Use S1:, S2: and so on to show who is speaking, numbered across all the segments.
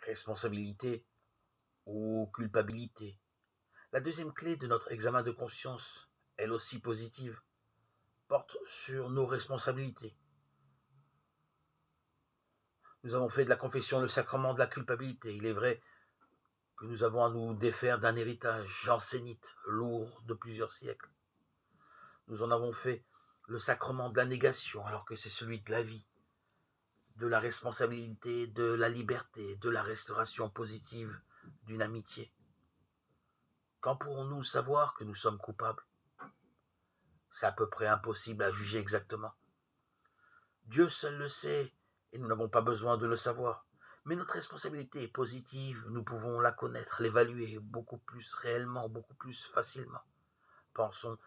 S1: responsabilité ou culpabilité. La deuxième clé de notre examen de conscience, elle aussi positive, porte sur nos responsabilités. Nous avons fait de la confession le sacrement de la culpabilité. Il est vrai que nous avons à nous défaire d'un héritage jansénite lourd de plusieurs siècles. Nous en avons fait le sacrement de la négation alors que c'est celui de la vie, de la responsabilité, de la liberté, de la restauration positive d'une amitié. Quand pourrons-nous savoir que nous sommes coupables? C'est à peu près impossible à juger exactement. Dieu seul le sait et nous n'avons pas besoin de le savoir. Mais notre responsabilité est positive, nous pouvons la connaître, l'évaluer beaucoup plus réellement, beaucoup plus facilement. Pensons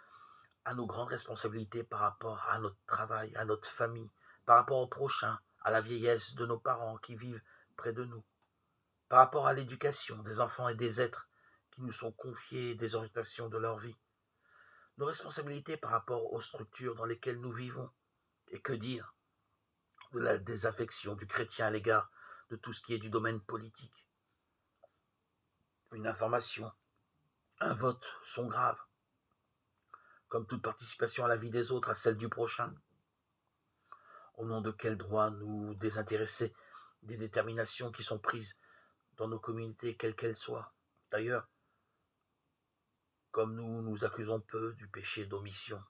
S1: à nos grandes responsabilités par rapport à notre travail, à notre famille, par rapport au prochain, à la vieillesse de nos parents qui vivent près de nous, par rapport à l'éducation des enfants et des êtres qui nous sont confiés des orientations de leur vie, nos responsabilités par rapport aux structures dans lesquelles nous vivons, et que dire de la désaffection du chrétien à l'égard de tout ce qui est du domaine politique. Une information, un vote sont graves, comme toute participation à la vie des autres, à celle du prochain. Au nom de quel droit nous désintéresser des déterminations qui sont prises dans nos communautés, quelles qu'elles soient? D'ailleurs, comme nous nous accusons peu du péché d'omission,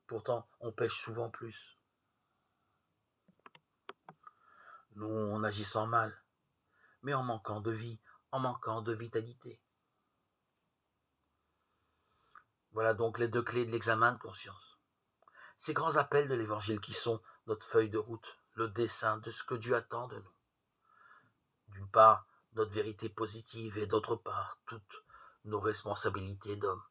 S1: pourtant on pêche souvent plus. Nous, en agissant mal, mais en manquant de vie, en manquant de vitalité. Voilà donc les deux clés de l'examen de conscience. Ces grands appels de l'Évangile qui sont notre feuille de route, le dessein de ce que Dieu attend de nous. D'une part, notre vérité positive et d'autre part, toutes nos responsabilités d'hommes.